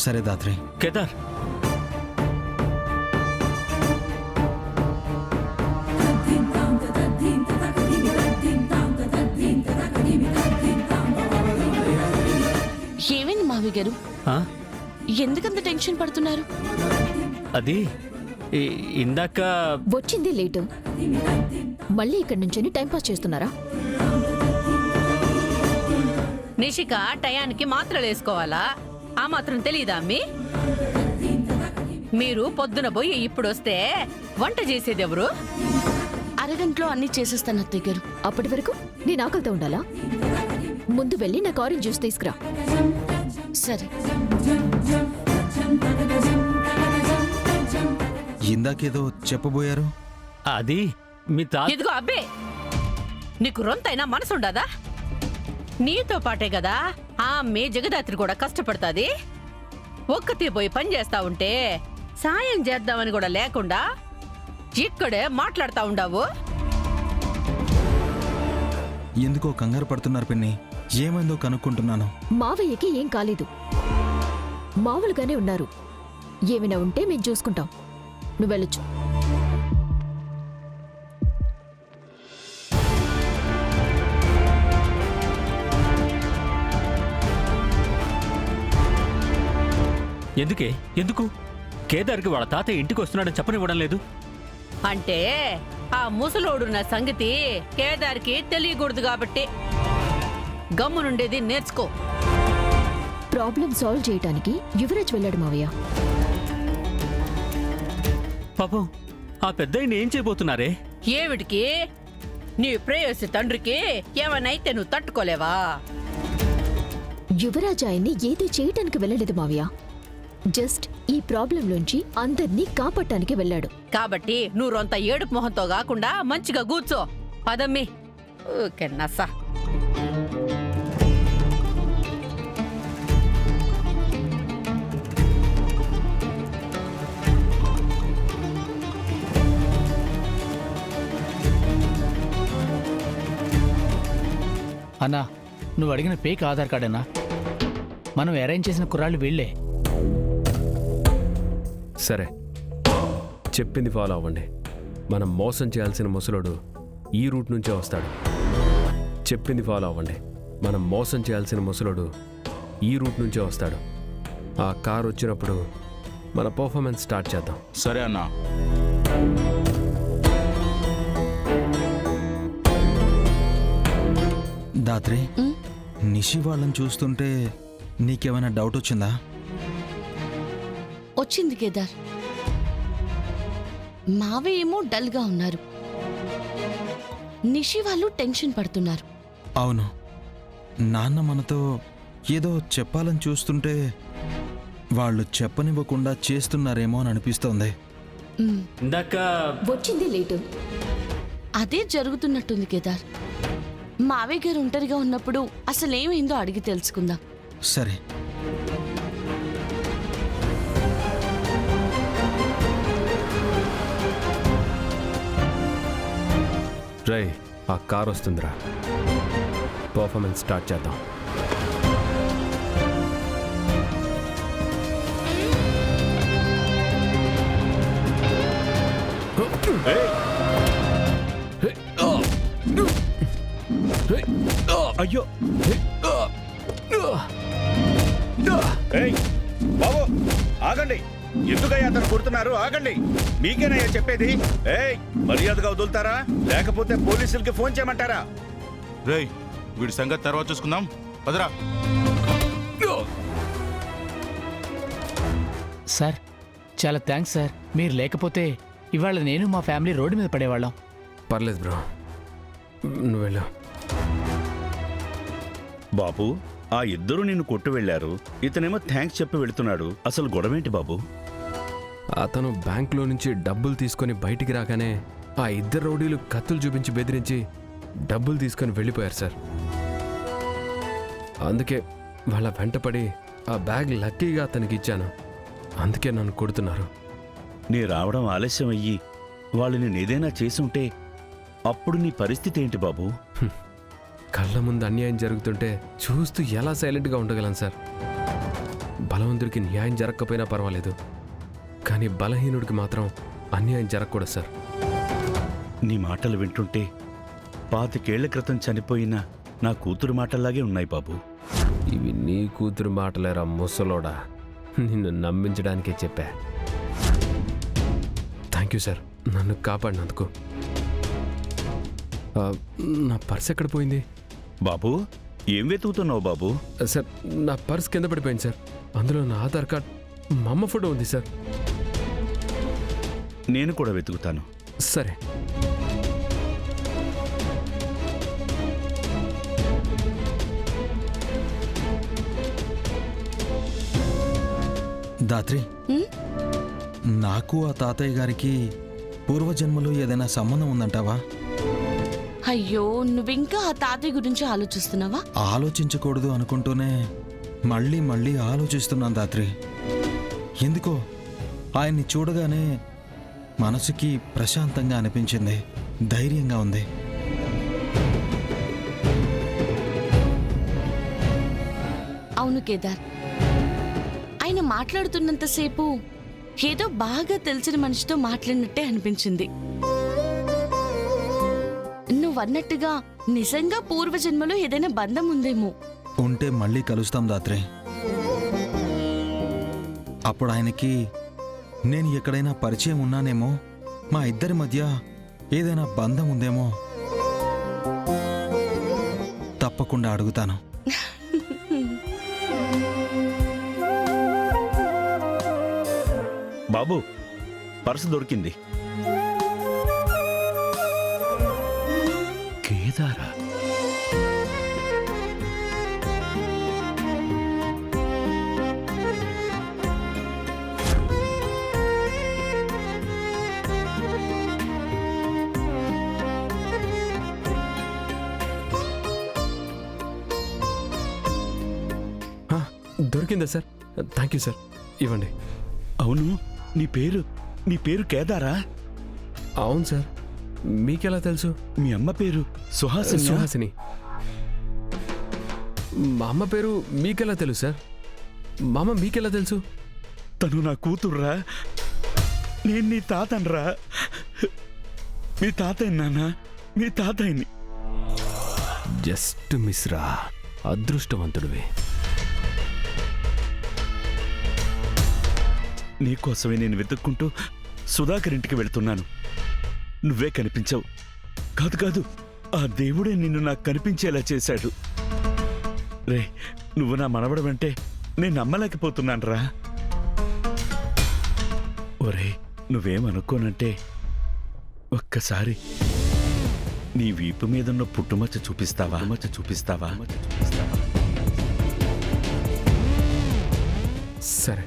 సరే దాత్రి. కేదార్, ఏమైంది మావి గారు? ఆ? ఎందుకంత టెన్షన్ పడుతున్నారు? అది ఇందాక వచ్చింది లేటు, మళ్ళీ ఇక్కడి నుంచి టైంపాస్ చేస్తున్నారా? నిషిక టయానికి మాత్రలు వేసుకోవాలా? ఆ మాత్రం తెలీదా అమ్మి? మీరు పొద్దున పోయి ఇప్పుడొస్తే వంట చేసేది ఎవరు? అరగంటలో అన్ని చేసేస్తాను అత్తయ్య గారు. అప్పటి వరకు నేను ఆకలితో ఉండాలా? ముందు వెళ్ళి నాకు ఆరెంజ్ జ్యూస్ తీసుకురా. సరే. ఇందాకేదో చెప్పబోయారు. అది మీ తాత. ఇదిగో అబ్బే, నీకు రొంతైనా మనసుండదా? నీతో పాటే కదా ఆ అమ్మే జగదాత్రి కూడా కష్టపడుతుంది. ఒక్కతే పోయి పని చేస్తా ఉంటే సాయం చేద్దామని కూడా లేకుండా ఇక్కడే మాట్లాడుతా ఉండావు. ఎందుకో కంగారు పడుతున్నారు పిన్ని. ఏమైందో కనుక్కుంటున్నాను. మావయ్యకి ఏం కాలేదు, మామూలుగానే ఉన్నారు. ఏమైనా ఉంటే మేము చూసుకుంటాం. నువ్వు వెళ్ళొచ్చు. ఎందుకు కేదార్కి వాళ్ళ తాతయ్య ఇంటికి వస్తున్నాడని చెప్పనివ్వడం లేదు? అంటే ఆ ముసలోడున్న సంగతి కేదార్కి తెలియకూడదు కాబట్టి గమ్మునుండేది నేర్చుకో. ప్రాబ్లం సాల్వ్ చేయడానికి యువరాజ్ వెళ్ళాడు మావయ్య. పాపం ఆ పెద్దయిని ఏం చేయబోతున్నారే? ఏమిటికి? నీ ప్రేయసి తండ్రికి ఏమనైతే నువ్వు తట్టుకోలేవా? యువరాజ్ ఆయన్ని ఏది చేయటానికి వెళ్ళలేదు మావయ్య, జస్ట్ ఈ ప్రాబ్లం నుంచి అందర్నీ కాపాడటానికి వెళ్ళాడు. కాబట్టి నువ్వు రొంత ఏడుపు మొహంతో కాకుండా మంచిగా కూర్చో. పదమ్మి. ఓకే నస్సా. అన్నా, నువ్వు అడిగిన ఫేక్ ఆధార్ కార్డేనా? మనం అరేంజ్ చేసిన కుర్రాళ్ళు వీళ్ళే. సరే, చెప్పింది ఫాలో అవ్వండి. మనం మోసం చేయాల్సిన ముసలోడు ఈ రూట్ నుంచే వస్తాడు. చెప్పింది ఫాలో అవ్వండి. మనం మోసం చేయాల్సిన ముసలోడు ఈ రూట్ నుంచే వస్తాడు. ఆ కార్ వచ్చినప్పుడు మన పర్ఫార్మెన్స్ స్టార్ట్ చేద్దాం. సరే అన్నా. దాత్రి, నిషి వాళ్ళని చూస్తుంటే నీకేమైనా డౌట్ వచ్చిందా? వచ్చింది కేదార్. మావే ఏమో డల్గా ఉన్నారు, నిషి వాళ్ళు టెన్షన్ పడుతున్నారు. అవును, నాన్న మనతో ఏదో చెప్పాలని చూస్తుంటే వాళ్ళు చెప్పనివ్వకుండా చేస్తున్నారేమో అని అనిపిస్తోంది. ఇందాక వచ్చింది లేటు. అదే జరుగుతున్నట్టుంది కేదార్. మావయ్య గారు ఒంటరిగా ఉన్నప్పుడు అసలేమైందో అడిగి తెలుసుకుందాం. సరే. రై, ఆ కార్ వస్తుందిరా. పర్ఫార్మెన్స్ స్టార్ట్ చేద్దాం. అయ్యో బాబు, ఆగండి. ఎందుకయ్యా అతను కొడుతున్నారు? ఆగండి. మీకేనయ్యా చెప్పేది. మర్యాదగా వదులుతారా లేకపోతే పోలీసులకి ఫోన్ చేయమంటారా? రేయ్, వీడి సంగతి తర్వాత చూసుకుందాం. పదరా. సార్, చాలా థ్యాంక్స్ సార్. మీరు లేకపోతే ఇవాళ నేను మా ఫ్యామిలీ రోడ్డు మీద పడేవాళ్ళం. పర్లేదు బ్రో, నువ్వు వెళ్ళు. బాబు, ఆ ఇద్దరు నిన్ను కొట్టు వెళ్ళారు. ఇతనేమో థ్యాంక్స్ చెప్పి వెళుతున్నాడు. అసలు గొడవేంటి బాబు? అతను బ్యాంకులో నుంచి డబ్బులు తీసుకొని బయటికి రాగానే ఆ ఇద్దరు రౌడీలు కత్తులు చూపించి బెదిరించి డబ్బులు తీసుకొని వెళ్ళిపోయారు సార్. అందుకే వాళ్ళ వెంటపడి ఆ బ్యాగ్ లక్కీగా అతనికి ఇచ్చాను. అందుకే నన్ను కొడుతున్నారు. నీ రావడం ఆలస్యం అయ్యి వాళ్ళు నేనేదైనా చేసుంటే అప్పుడు నీ పరిస్థితి ఏంటి బాబు? కళ్ళ ముందు అన్యాయం జరుగుతుంటే చూస్తూ ఎలా సైలెంట్గా ఉండగలను సార్? బలవంతుడికి న్యాయం జరగకపోయినా పర్వాలేదు, కానీ బలహీనుడికి మాత్రం అన్యాయం జరగకూడదు సార్. నీ మాటలు వింటుంటే 25 ఏళ్ల క్రితం చనిపోయిన నా కూతురు మాటల్లాగే ఉన్నాయి బాబు. ఇవి నీ కూతురు మాటలేరా ముసలోడా, నిన్ను నమ్మించడానికే చెప్పా. థ్యాంక్ యూ సార్, నన్ను కాపాడినందుకు. నా పర్స్ ఎక్కడ పోయింది? బాబు ఏం వెతుకుతున్నావు బాబు? సార్, నా పర్స్ కింద పడిపోయింది సార్. అందులో నా ఆధార్ కార్డ్, మా అమ్మ ఫోటో ఉంది సార్. నేను కూడా వెతుకుతాను. సరే. దాత్రి, ఉమ్, నాకు ఆ తాతయ్య గారికి పూర్వజన్మలో ఏదైనా సంబంధం ఉందంటావా? అయ్యో నువ్వింకా ఆ తాతయ్య గురించి ఆలోచిస్తున్నావా? ఆలోచించకూడదు అనుకుంటూనే మళ్ళీ మళ్ళీ ఆలోచిస్తున్నాను దాత్రి. ఎందుకో ఆయన్ని చూడగానే మనసుకి ప్రశాంతంగా అనిపించింది, ధైర్యంగా ఉంది. అవును కేదార్, ఆయన మాట్లాడుతున్నంతసేపు ఏదో బాగా తెలిసిన మనిషితో మాట్లాడినట్టే అనిపించింది. నువ్వన్నట్టుగా నిజంగా పూర్వజన్మలో ఏదైనా బంధం ఉందేమో. ఉంటే మళ్ళీ కలుస్తాం దాత్రి. అప్పుడు ఆయనకి నేను ఎక్కడైనా పరిచయం ఉన్నానేమో, మా ఇద్దరి మధ్య ఏదైనా బంధం ఉందేమో. తప్పకుండా అడుగుతాను. బాబు పర్సు దొరికింది. కేదారా? దొరికిందా సార్? థ్యాంక్ యూ సార్, ఇవ్వండి. అవును, నీ పేరు కేదారా? అవును సార్, మీకెలా తెలుసు? మీ అమ్మ పేరు సుహాసిని. సుహాసిని. మా అమ్మ పేరు మీకెలా తెలుసు సార్? మా అమ్మ మీకెలా తెలుసు? తను నా కూతుర్రా. నేను నీ తాతనరా. మీ తాతయ్య నాన్న, మీ తాతయ్యని. జస్ట్ మిస్ రా, అదృష్టవంతుడివి. నీకోసమే నేను వెతుక్కుంటూ సుధాకర్ ఇంటికి వెళ్తున్నాను. నువ్వే కనిపించావు. కాదు, ఆ దేవుడే నిన్ను నాకు కనిపించేలా చేశాడు. రే, నువ్వు నా మనవడవంటే నేను నమ్మలేకపోతున్నాను రా. ఒరే, నువ్వేమనుకోనంటే ఒక్కసారి నీ వీపు మీదున్న పుట్టుమచ్చ చూపిస్తావా? సరే.